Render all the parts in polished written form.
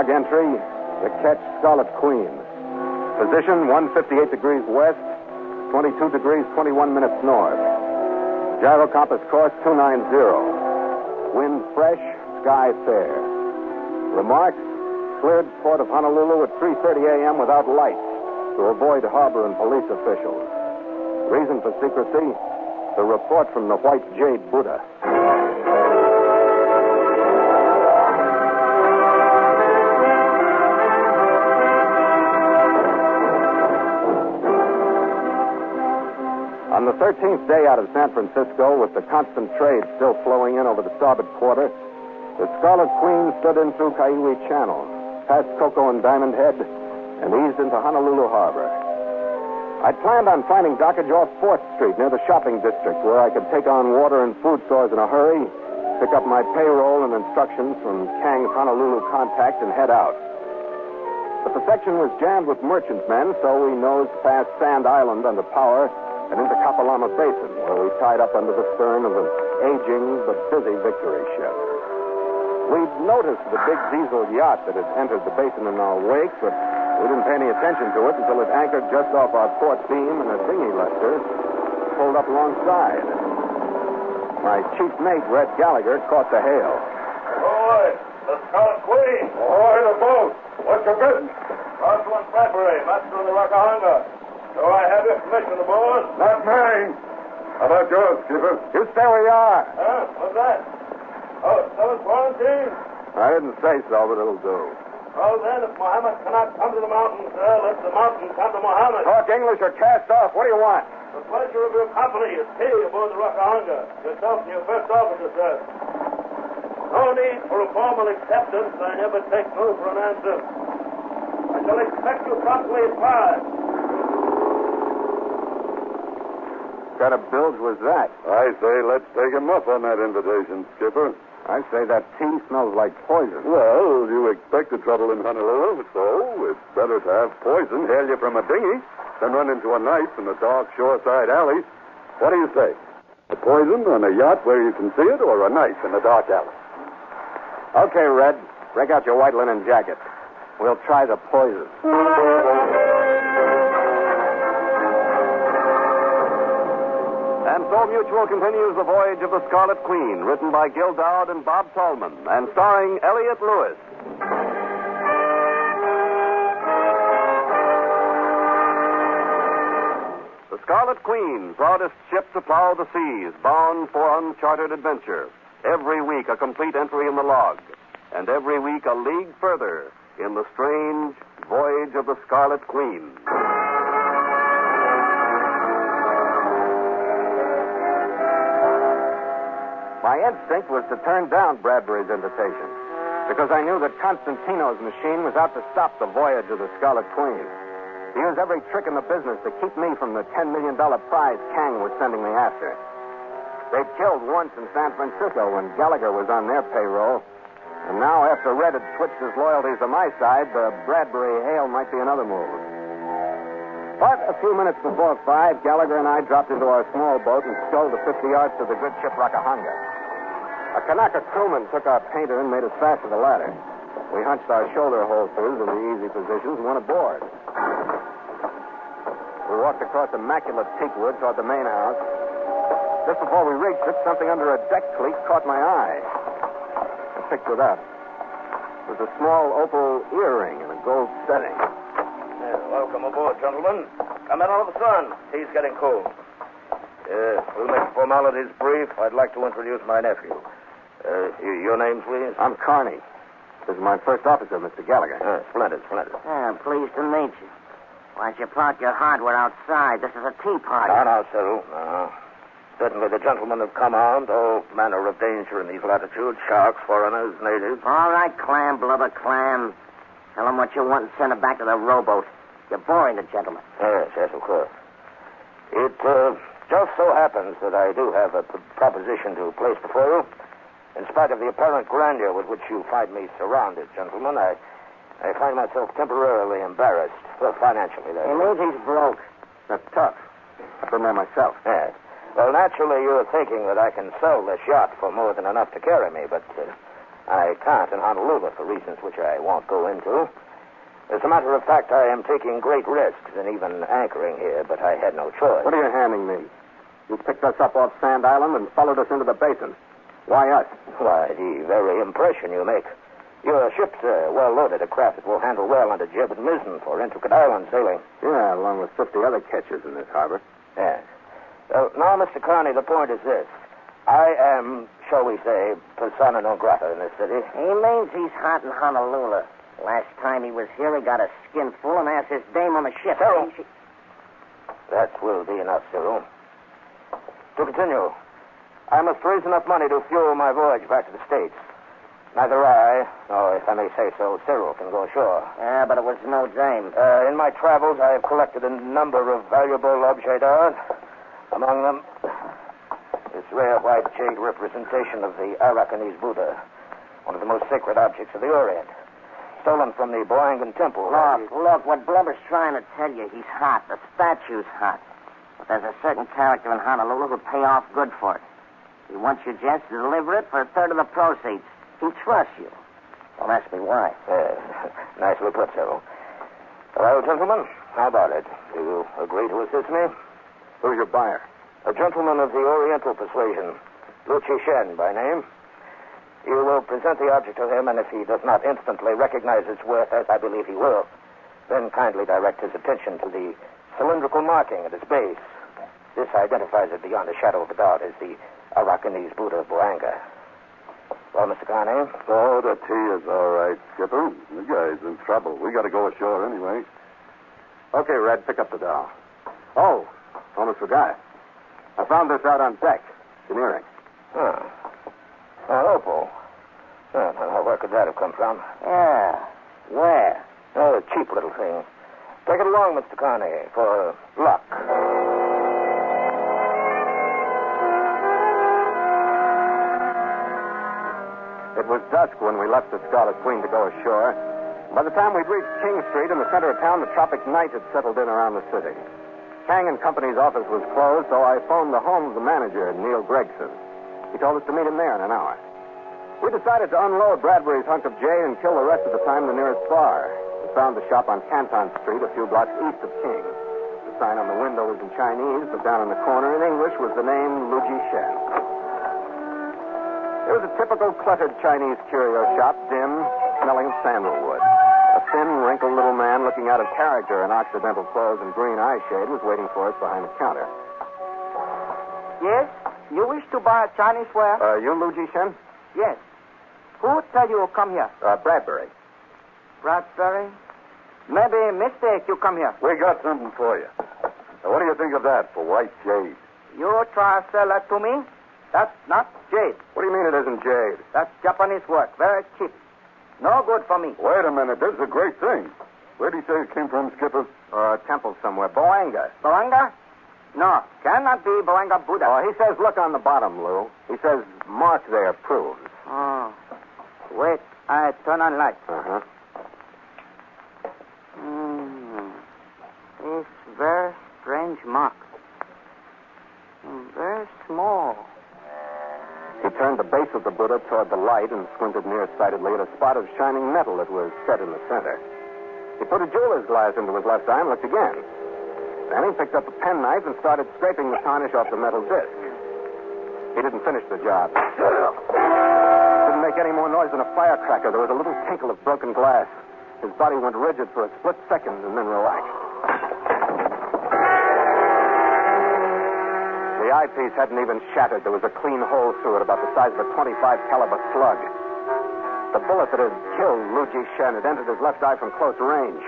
log entry, the ketch Scarlet Queen. Position 158 degrees west, 22 degrees 21 minutes north. Gyro compass course 290. Wind fresh, sky fair. Remarks: cleared port of Honolulu at 3:30 a.m. without lights to avoid harbor and police officials. Reason for secrecy: the report from the white Jade Buddah. On the 13th day out of San Francisco, with the constant trade still flowing in over the starboard quarter, the Scarlet Queen stood in through Kaiwi Channel, past Cocoa and Diamond Head, and eased into Honolulu Harbor. I'd planned on finding dockage off 4th Street near the shopping district, where I could take on water and food stores in a hurry, pick up my payroll and instructions from Kang's Honolulu contact, and head out. But the section was jammed with merchantmen, so we nosed past Sand Island under power and into Kapalama Basin, where we tied up under the stern of an aging but busy Victory ship. We'd noticed the big diesel yacht that had entered the basin in our wake, but we didn't pay any attention to it until it anchored just off our port beam and a dinghy lester pulled up alongside. My chief mate, Red Gallagher, caught the hail. Ahoy, the Scarlet Queen. Ahoy, the boat. What's your business? Rosalind Bradbury, master of the Rockahanga. Do I have your permission aboard? Not mine. How about yours, skipper? You stay where you are. Huh? What's that? Oh, so it's quarantine? I didn't say so, but it'll do. Oh, then, if Muhammad cannot come to the mountains, let the mountains come to Muhammad. Talk English or cast off. What do you want? The pleasure of your company is tea aboard the Rockahanga. Yourself and your first officer, sir. No need for a formal acceptance. I never take no for an answer. I shall expect you promptly at 5. What kind of bilge was that? I say let's take him up on that invitation, skipper. I say that tea smells like poison. Well, you expected trouble in Honolulu, so it's better to have poison hail you from a dinghy than run into a knife in a dark shoreside alley. What do you say? A poison on a yacht where you can see it, or a knife in a dark alley? Okay, Red. Break out your white linen jacket. We'll try the poison. And so Mutual continues The Voyage of the Scarlet Queen, written by Gil Doud and Bob Tallman, and starring Elliott Lewis. The Scarlet Queen, proudest ship to plow the seas, bound for uncharted adventure. Every week a complete entry in the log, and every week a league further in the strange Voyage of the Scarlet Queen. My instinct was to turn down Bradbury's invitation, because I knew that Constantino's machine was out to stop the voyage of the Scarlet Queen. He used every trick in the business to keep me from the $10 million prize Kang was sending me after. They'd killed once in San Francisco when Gallagher was on their payroll, and now after Red had switched his loyalties to my side, the Bradbury hail might be another move. But a few minutes before 5, Gallagher and I dropped into our small boat and sculled the 50 yards to the good ship Rockahanga. A Kanaka crewman took our painter and made us fast to the ladder. We hunched our shoulder holsters in the easy positions and went aboard. We walked across immaculate teakwood toward the main house. Just before we reached it, something under a deck cleat caught my eye. I picked it up. It was a small opal earring in a gold setting. Welcome aboard, gentlemen. Come in out of the sun. Tea's getting cold. We'll make the formalities brief. I'd like to introduce my nephew. Your name, please? I'm Carney. This is my first officer, Mr. Gallagher. Splendid. Pleased to meet you. Why don't you park your hardware outside? This is a tea party. No, Cyril. No. Certainly the gentlemen have come armed. All manner of danger in these latitudes. Sharks, foreigners, natives. All right, clam, blubber, clam. Tell them what you want and send them back to the rowboat. You're boring the gentleman. Yes, of course. It just so happens that I do have a proposition to place before you. In spite of the apparent grandeur with which you find me surrounded, gentlemen, I find myself temporarily embarrassed. Well, financially, that He is. means he's broke. That's tough. I've been there myself. Yes. Well, naturally, you're thinking that I can sell this yacht for more than enough to carry me, but I can't in Honolulu for reasons which I won't go into. As a matter of fact, I am taking great risks in even anchoring here, but I had no choice. What are you handing me? You picked us up off Sand Island and followed us into the basin. Why us? Why, the very impression you make. Your ship's well-loaded, a craft that will handle well under jib and mizzen for intricate island sailing. Yeah, along with 50 other ketches in this harbor. Yes. Well, now, Mr. Carney, the point is this. I am, shall we say, persona non grata in this city. He means he's hot in Honolulu. Last time he was here, he got a skin full and asked his dame on the ship. Cyril. That will be enough, Cyril. To continue, I must raise enough money to fuel my voyage back to the States. Neither I, or if I may say so, Cyril can go ashore. Yeah, but it was no dame. In my travels, I have collected a number of valuable objets d'art. Among them, this rare white jade representation of the Arakanese Buddha, one of the most sacred objects of the Orient, stolen from the Boangan Temple. Look, what Blubber's trying to tell you, he's hot. The statue's hot. But there's a certain character in Honolulu who'll pay off good for it. He wants you gents to deliver it for a third of the proceeds. He trusts you. Don't ask me why. Nicely put, Cyril. Well, gentlemen, how about it? Do you agree to assist me? Who's your buyer? A gentleman of the Oriental persuasion, Lu Chi-shen by name. You will present the object to him, and if he does not instantly recognize its worth, as I believe he will, then kindly direct his attention to the cylindrical marking at its base. This identifies it beyond a shadow of a doubt as the Arakanese Buddha of Boanga. Well, Mr. Carney? Oh, the tea is all right, Skipper. The guy's in trouble. We got to go ashore anyway. Okay, Red, pick up the doll. Oh, almost forgot. I found this out on deck. It's an earring. Oh. An opal. Oh, where could that have come from? Yeah. Where? Oh, a cheap little thing. Take it along, Mr. Carney, for luck. It was dusk when we left the Scarlet Queen to go ashore. By the time we'd reached King Street in the center of town, the tropic night had settled in around the city. Kang and Company's office was closed, so I phoned the home of the manager, Neil Gregson. He told us to meet him there in an hour. We decided to unload Bradbury's hunk of jade and kill the rest of the time in the nearest bar. We found the shop on Canton Street, a few blocks east of King. The sign on the window was in Chinese, but down in the corner in English was the name Lu Ji-shen. It was a typical cluttered Chinese curio shop, dim, smelling of sandalwood. A thin, wrinkled little man looking out of character in Occidental clothes and green eye shade was waiting for us behind the counter. Yes? You wish to buy Chinese ware? You Lu Ji-shen? Yes. Who tell you come here? Bradbury. Bradbury? Maybe mistake you come here. We got something for you. Now, what do you think of that for white jade? You try to sell that to me? That's not jade. What do you mean it isn't jade? That's Japanese work. Very cheap. No good for me. Wait a minute. This is a great thing. Where do you say it came from, Skipper? A temple somewhere. Boanga. Boanga? No, cannot be Boanga Buddha. Oh, he says look on the bottom, Lou. He says mark there proves. Oh. Wait, I turn on light. Uh-huh. It's very strange mark. Very small. He turned the base of the Buddha toward the light and squinted nearsightedly at a spot of shining metal that was set in the center. He put a jeweler's glass into his left eye and looked again. Then he picked up a penknife and started scraping the tarnish off the metal disc. He didn't finish the job. Didn't make any more noise than a firecracker. There was a little tinkle of broken glass. His body went rigid for a split second and then relaxed. The eyepiece hadn't even shattered. There was a clean hole through it about the size of a .25 caliber slug. The bullet that had killed Lu Ji-shen had entered his left eye from close range.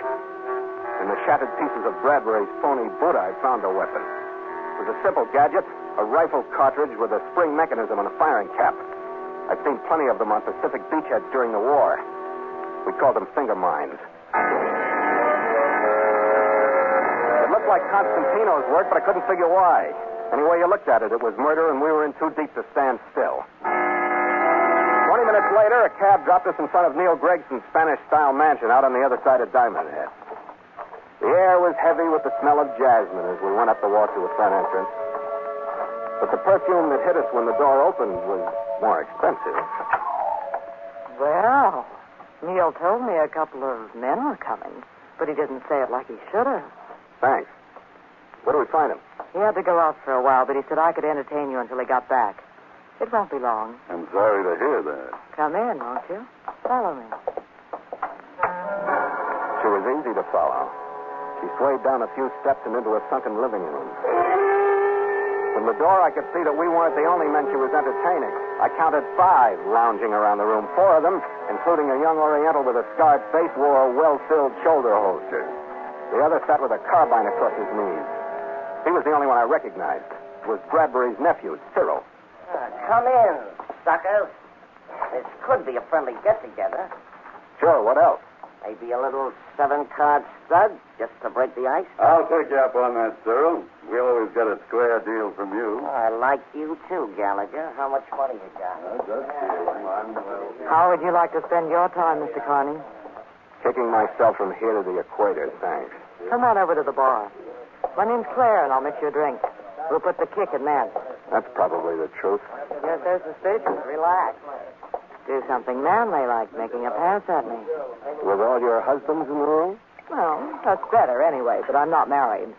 In the shattered pieces of Bradbury's phony Buddha, I found a weapon. It was a simple gadget, a rifle cartridge with a spring mechanism and a firing cap. I'd seen plenty of them on Pacific beachheads during the war. We called them finger mines. It looked like Constantino's work, but I couldn't figure why. Any way you looked at it, it was murder, and we were in too deep to stand still. 20 minutes later, a cab dropped us in front of Neil Gregson's Spanish-style mansion out on the other side of Diamond Head. The air was heavy with the smell of jasmine as we went up the walk to the front entrance. But the perfume that hit us when the door opened was more expensive. Well, Neil told me a couple of men were coming, but he didn't say it like he should have. Thanks. Where do we find him? He had to go out for a while, but he said I could entertain you until he got back. It won't be long. I'm sorry to hear that. Come in, won't you? Follow me. She was easy to follow. She swayed down a few steps and into a sunken living room. From the door, I could see that we weren't the only men she was entertaining. I counted 5 lounging around the room. 4 of them, including a young Oriental with a scarred face, wore a well-filled shoulder holster. The other sat with a carbine across his knees. He was the only one I recognized. It was Bradbury's nephew, Cyril. Come in, suckers. This could be a friendly get-together. Sure, what else? Maybe a little 7-card stud, just to break the ice. I'll take you up on that, Cyril. We'll always get a square deal from you. I like you, too, Gallagher. How much money you got? Just I'm well. How would you like to spend your time, Mr. Carney? Kicking myself from here to the equator, thanks. Come on over to the bar. My name's Claire, and I'll mix you a drink. We'll put the kick in that. That's probably the truth. Yes, they're suspicious. Relax. Do something manly like making a pass at me. With all your husbands in the room? Well, that's better anyway, but I'm not married.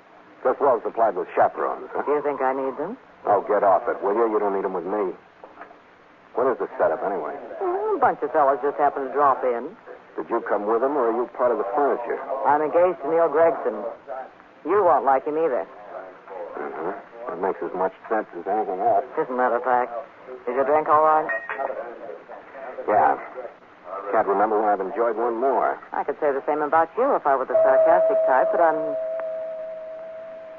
Just well supplied with chaperones, huh? Do you think I need them? Oh, get off it, will you? You don't need them with me. What is the setup, anyway? A bunch of fellas just happened to drop in. Did you come with them, or are you part of the furniture? I'm engaged to Neil Gregson. You won't like him either. Mm-hmm. That makes as much sense as anything else. As a matter of fact. Is your drink all right? Yeah. Can't remember when I've enjoyed one more. I could say the same about you if I were the sarcastic type, but I'm...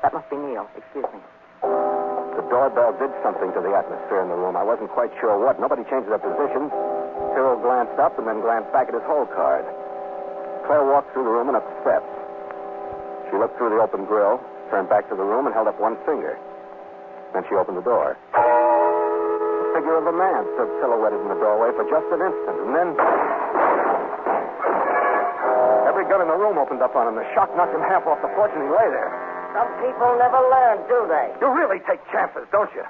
That must be Neil. Excuse me. The doorbell did something to the atmosphere in the room. I wasn't quite sure what. Nobody changed their positions. Cyril glanced up and then glanced back at his hole card. Claire walked through the room and up the steps. She looked through the open grill, turned back to the room, and held up one finger. Then she opened the door. The figure of a man stood silhouetted in the doorway for just an instant, and then... Every gun in the room opened up on him. The shock knocked him half off the porch, and he lay there. Some people never learn, do they? You really take chances, don't you?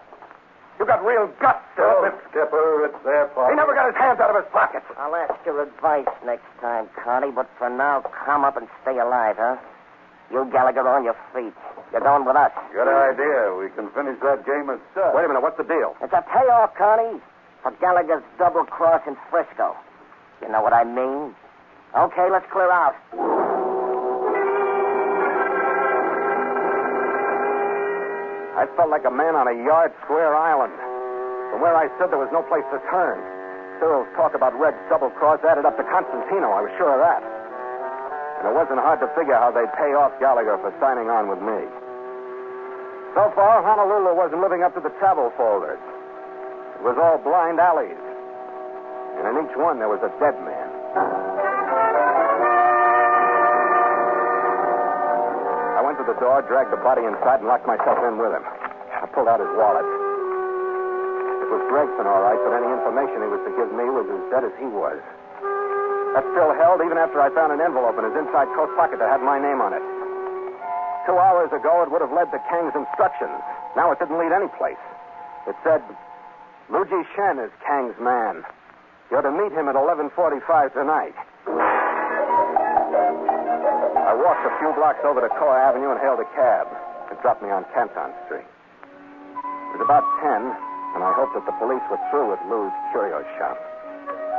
You got real guts, sir. Oh, Skipper, it's their fault. He never got his hands out of his pockets. I'll ask your advice next time, Carney, but for now, calm up and stay alive, huh? You, Gallagher, on your feet. You're going with us. Good idea. We can finish that game of stuff. Wait a minute, what's the deal? It's a payoff, Carney, for Gallagher's double cross in Frisco. You know what I mean? Okay, let's clear out. I felt like a man on a yard square island. From where I stood, there was no place to turn. Cyril's talk about Red's double cross added up to Constantino. I was sure of that. And it wasn't hard to figure how they'd pay off Gallagher for signing on with me. So far, Honolulu wasn't living up to the travel folders. It was all blind alleys. And in each one, there was a dead man. I went to the door, dragged the body inside, and locked myself in with him. I pulled out his wallet. It was Gregson, all right, but any information he was to give me was as dead as he was. That still held even after I found an envelope in his inside coat pocket that had my name on it. 2 hours ago, it would have led to Kang's instructions. Now it didn't lead any place. It said, Luigi Shen is Kang's man. You're to meet him at 11:45 tonight. I walked a few blocks over to Coa Avenue and hailed a cab. It dropped me on Canton Street. It was about 10, and I hoped that the police were through with Lou's curio shop.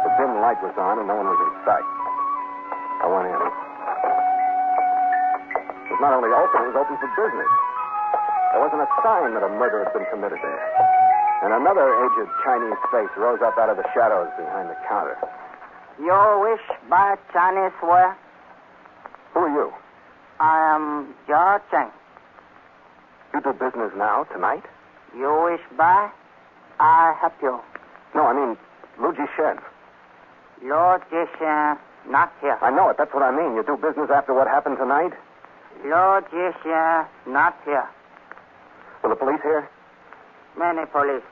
The dim light was on, and no one was in sight. I went in. It was not only open, it was open for business. There wasn't a sign that a murder had been committed there. And another aged Chinese face rose up out of the shadows behind the counter. You wish buy Chinese ware? Who are you? I am Jia Cheng. You do business now, tonight? You wish buy? I help you. No, I mean, Luigi Shen. Lord Jishan not here. I know it. That's what I mean. You do business after what happened tonight? Lord Jishan not here. Were the police here? Many police.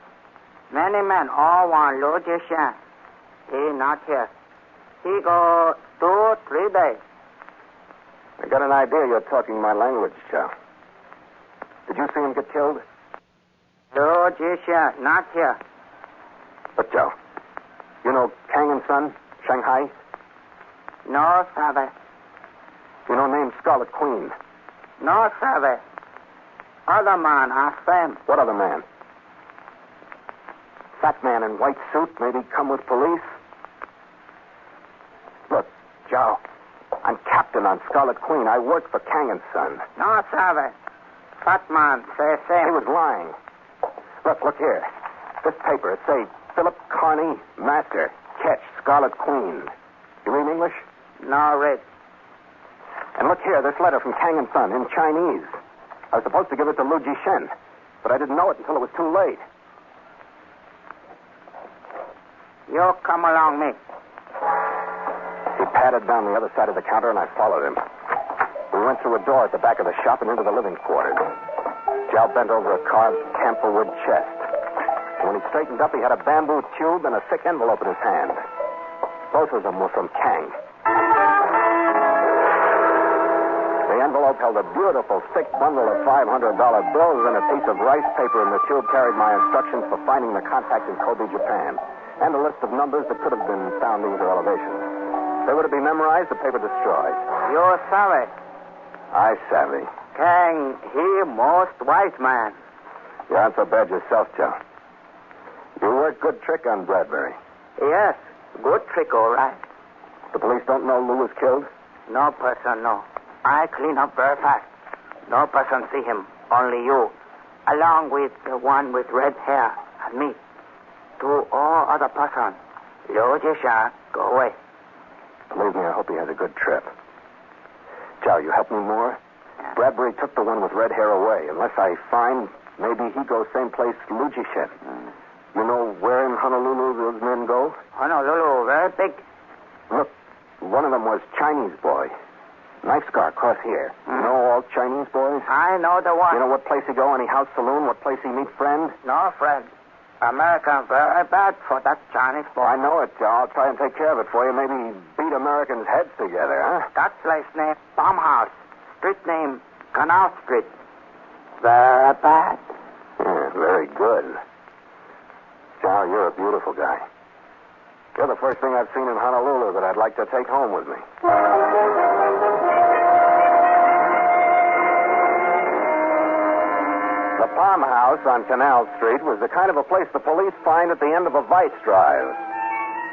Many men all want Lord Jishan. He not here. He go 2-3 days. I got an idea you're talking my language, Joe. Did you see him get killed? Lord Jishan not here. But, Joe, you know Kang and Son, Shanghai? No, sabe. You know name Scarlet Queen? No, sabe. Other man, ask them. What other man? Fat man in white suit, maybe come with police? Look, Joe, I'm captain on Scarlet Queen. I work for Kang & Son. No, sabe. Fat man, say same. He was lying. Look here. This paper, it say Philip Carney, master, ketch, Scarlet Queen. You read English? No, read. And look here, this letter from Kang & Son in Chinese. I was supposed to give it to Lu Jishen, but I didn't know it until it was too late. You come along me. He padded down the other side of the counter, and I followed him. We went through a door at the back of the shop and into the living quarters. Joe bent over a carved camphor-wood chest. And when he straightened up, he had a bamboo tube and a thick envelope in his hand. Both of them were from Kang. The envelope held a beautiful, thick bundle of $500 bills and a piece of rice paper, and the tube carried my instructions for finding the contact in Kobe, Japan, and a list of numbers that could have been soundings or elevations. They were to be memorized, the paper destroyed. You savvy. I savvy. Kang, he most wise man. You aren't so bad yourself, Joe. You worked good trick on Bradbury. Yes, good trick, all right. The police don't know Lou was killed? No person, no. I clean up very fast. No person see him, only you. Along with the one with red hair and me. To all other person. Liu Jisha, go away. Believe me, I hope he has a good trip. Joe, you help me more? Yeah. Bradbury took the one with red hair away. Unless I find, maybe he goes same place Lu Jishen. You know where in Honolulu those men go? Honolulu, very big. Look, one of them was Chinese boy. Knife scar across here. You know all Chinese boys? I know the one. You know what place he go? Any house saloon? What place he meet friend? No, friend. American very bad for that Chinese boy. I know it, Joe. I'll try and take care of it for you. Maybe beat Americans' heads together, huh? That place named Farmhouse. Street name Canal Street. Very bad. Yeah, very good. Joe, you're a beautiful guy. You're the first thing I've seen in Honolulu that I'd like to take home with me. The farmhouse on Canal Street was the kind of a place the police find at the end of a vice drive.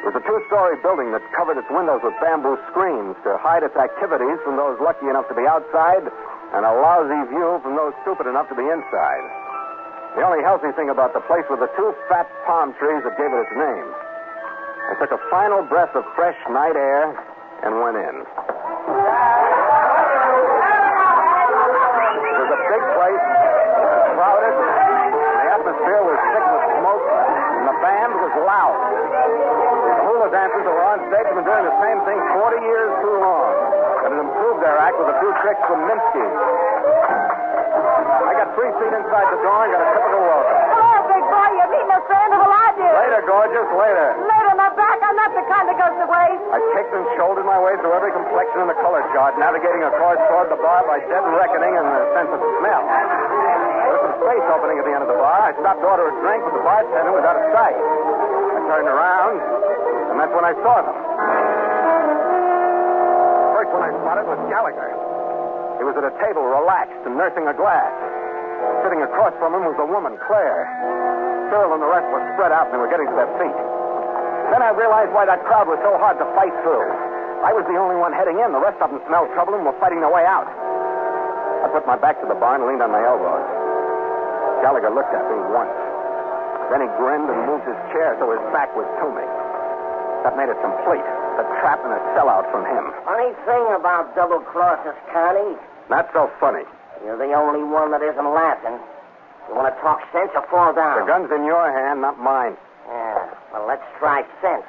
It was a two-story building that covered its windows with bamboo screens to hide its activities from those lucky enough to be outside and a lousy view from those stupid enough to be inside. The only healthy thing about the place were the two fat palm trees that gave it its name. I took a final breath of fresh night air and went in. It was a big place, crowded, and the atmosphere was thick with smoke, and the band was loud. The hula dancers who were on stage had been doing the same thing 40 years too long, and had improved their act with a few tricks from Minsky. I got 3 feet inside the door and got a typical welcome. Oh, big boy, you're meeting a friend. Well, I did. Later, gorgeous, later. Later, my back. I'm not the kind that goes to waste. I kicked and shouldered my way through every complexion in the color chart, navigating a course toward the bar by dead reckoning and the sense of smell. There was some space opening at the end of the bar. I stopped to order a drink, but the bartender was out of sight. I turned around, and that's when I saw them. The first one I spotted was Gallagher. He was at a table, relaxed and nursing a glass. Sitting across from him was the woman, Claire. Cyril and the rest were spread out, and they were getting to their feet. Then I realized why that crowd was so hard to fight through. I was the only one heading in. The rest of them smelled trouble and were fighting their way out. I put my back to the bar and leaned on my elbows. Gallagher looked at me once. Then he grinned and moved his chair so his back was to me. That made it complete. A trap and a sellout from him. Funny thing about double crosses, Connie. Not so funny. You're the only one that isn't laughing. You want to talk sense or fall down? The gun's in your hand, not mine. Yeah, well, let's try sense.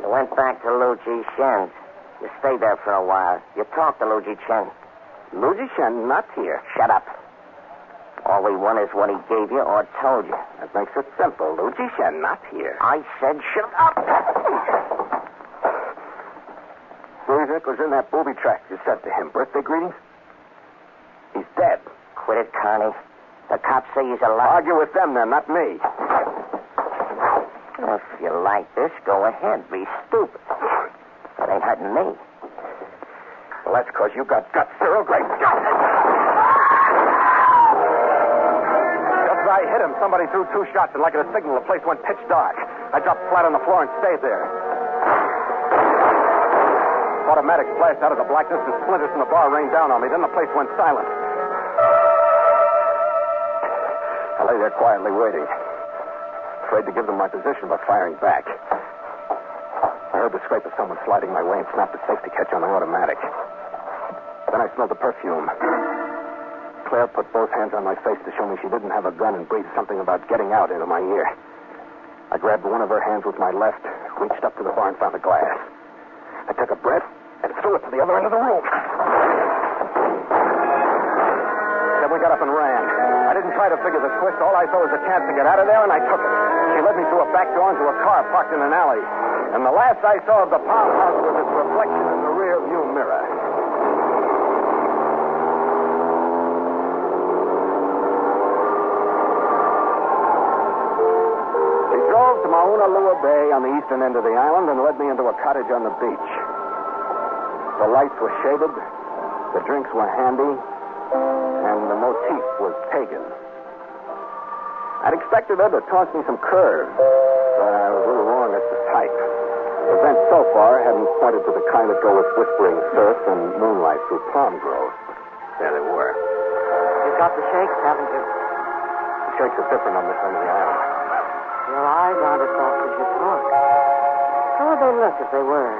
You went back to Lu Jishen's. You stayed there for a while. You talked to Lu Jishen. Lu Jishen not here. Shut up. All we want is what he gave you or told you. That makes it simple. Lu Jishen not here. I said shut up. Music was in that booby track you sent to him. Birthday greetings? He's dead. Quit it, Connie. The cops say he's alive. Argue with them, then, not me. If you like this, go ahead. Be stupid. That ain't hurting me. Well, that's because you got guts, Cyril. Great guts! Just as I hit him, somebody threw 2 shots, and like a signal, the place went pitch dark. I dropped flat on the floor and stayed there. Automatic flashed out of the blackness, and splinters from the bar rained down on me. Then the place went silent. I lay there quietly waiting, afraid to give them my position by firing back. I heard the scrape of someone sliding my way and snapped the safety catch on the automatic. Then I smelled the perfume. Claire put both hands on my face to show me she didn't have a gun and breathed something about getting out into my ear. I grabbed one of her hands with my left, reached up to the bar and found a glass. I took a breath and threw it to the other end of the room. Then we got up and ran. I didn't try to figure the twist. All I saw was a chance to get out of there, and I took it. She led me through a back door into a car parked in an alley. And the last I saw of the Palm House was its reflection in the rear view mirror. She drove to Mauna Lua Bay on the eastern end of the island and led me into a cottage on the beach. The lights were shaded, the drinks were handy, and the motif was pagan. I'd expected her to toss me some curves, but I was a little wrong as to type. Events so far hadn't pointed to the kind that go with whispering surf and moonlight through palm groves. There they were. You've got the shakes, haven't you? The shakes are different on this end of the island. Your eyes aren't as soft as you talk. How would they look if they were?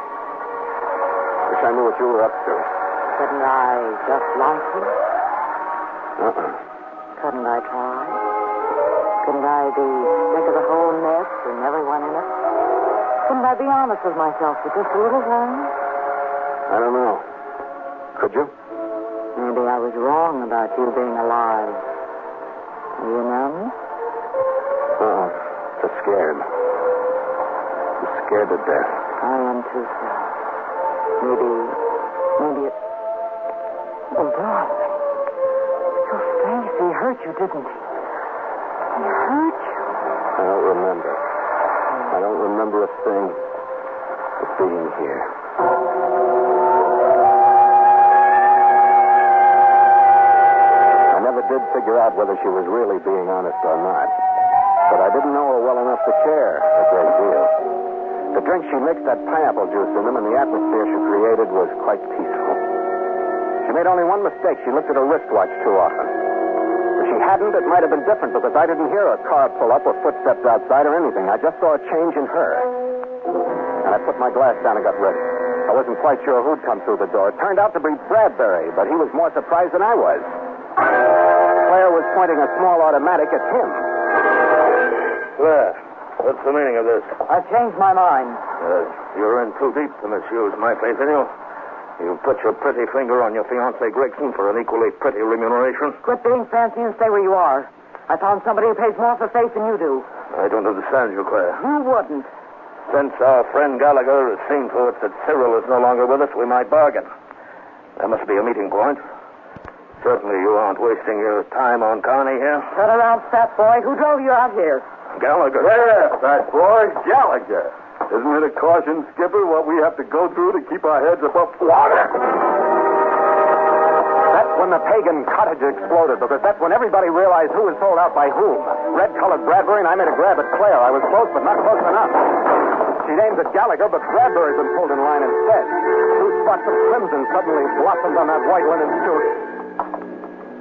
Wish I knew what you were up to. Couldn't I just like you? Couldn't I try? Couldn't I be sick of the whole nest and everyone in it? Couldn't I be honest with myself for just a little while? I don't know. Could you? Maybe I was wrong about you being alive. Are you numb? Just scared. I'm scared to death. I am too, sir. Maybe it... Oh, darling. Your face, he hurt you, didn't he? He hurt you. I don't remember. I don't remember a thing but being here. I never did figure out whether she was really being honest or not. But I didn't know her well enough to care a great deal. The drink she mixed had pineapple juice in them, and the atmosphere she created was quite peaceful. She made only one mistake. She looked at her wristwatch too often. If she hadn't, it might have been different, because I didn't hear a car pull up or footsteps outside or anything. I just saw a change in her. And I put my glass down and got ready. I wasn't quite sure who'd come through the door. It turned out to be Bradbury, but he was more surprised than I was. Claire was pointing a small automatic at him. Claire, what's the meaning of this? I've changed my mind. You're in too deep to misuse my faith in you. You put your pretty finger on your fiancée Gregson for an equally pretty remuneration. Quit being fancy and stay where you are. I found somebody who pays more for faith than you do. I don't understand you, Claire. You wouldn't. Since our friend Gallagher has seen to it that Cyril is no longer with us, we might bargain. There must be a meeting point. Certainly you aren't wasting your time on Carney here. Turn around, fat boy. Who drove you out here? Gallagher. Yeah, fat boy, Gallagher. Isn't it a caution, Skipper, what we have to go through to keep our heads above water? That's when the pagan cottage exploded, because that's when everybody realized who was sold out by whom. Red-colored Bradbury, and I made a grab at Claire. I was close, but not close enough. She aimed at Gallagher, but Bradbury'd been pulled in line instead. 2 spots of crimson suddenly blossomed on that white linen suit.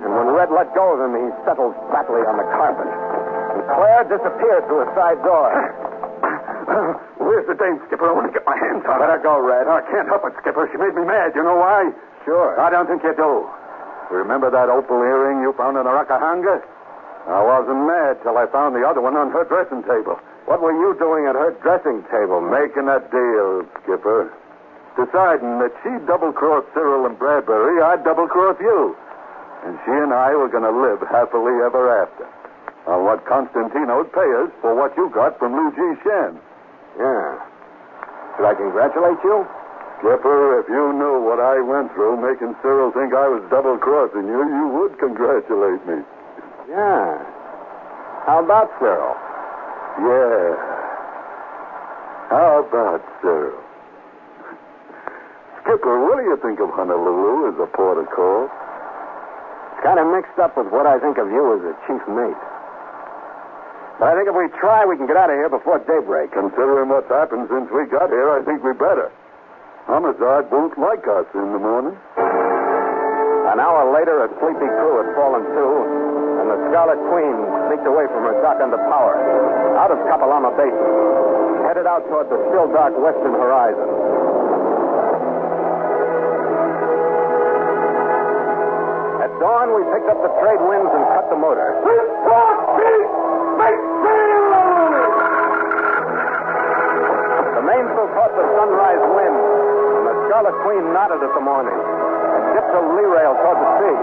And when Red let go of him, he settled flatly on the carpet. And Claire disappeared through a side door. Where's the dame, Skipper? I want to get my hands on her. Let her go, Red. I can't help it, Skipper. She made me mad. You know why? Sure. I don't think you do. Remember that opal earring you found in the Rakahanga? I wasn't mad till I found the other one on her dressing table. What were you doing at her dressing table? Making a deal, Skipper. Deciding that she'd double-cross Cyril and Bradbury, I'd double-cross you. And she and I were going to live happily ever after. On what Constantino'd pay us for what you got from Lou G. Shen. Yeah. Should I congratulate you? Skipper, if you knew what I went through making Cyril think I was double-crossing you, you would congratulate me. Yeah. How about Cyril? Yeah. How about so? Skipper, what do you think of Honolulu as a port of call? It's kind of mixed up with what I think of you as a chief mate. But I think if we try, we can get out of here before daybreak. Considering what's happened since we got here, I think we better. Homicide won't like us in the morning. An hour later, a sleepy crew had fallen to, and the Scarlet Queen sneaked away from her dock under power, out of Kapalama Basin, headed out toward the still dark western horizon. At dawn, we picked up the trade winds and cut the motor. The mainsail caught the sunrise wind, and the Scarlet Queen nodded at the morning and dipped her lee rail toward the sea.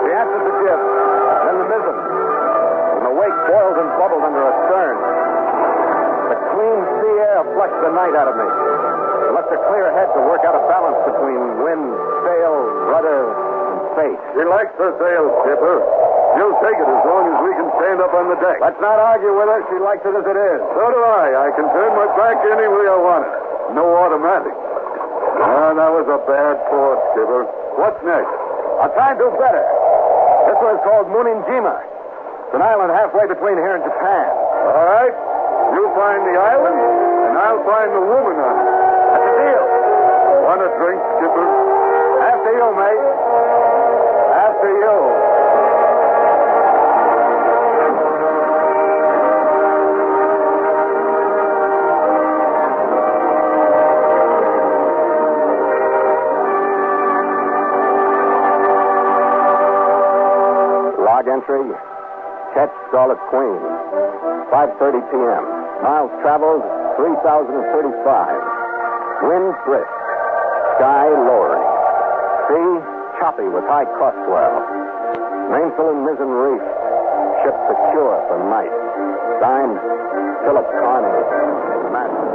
She answered the jib, then the mizzen, and the wake boiled and bubbled under her stern. The clean sea air flushed the night out of me. It left a clear head to work out a balance between wind, sail, rudder, and fate. She likes her sail, Skipper. She'll take it as long as we can stand up on the deck. Let's not argue with her. She likes it as it is. So do I. I can turn my back any way I want it. No automatic. That was a bad port, Skipper. What's next? I'll try and do better. This one's called Muninjima. It's an island halfway between here and Japan. All right. You find the island, and I'll find the woman on it. That's a deal. Want a drink, Skipper? After you, mate. After you. Log entry, Ketch, Scarlet Queen, 5:30 p.m. Miles traveled, 3,035. Wind brisk. Sky lowering. Sea choppy with high cross swell. Mainsail and mizzen reef. Ship secure for night. Signed, Philip Carney, Master.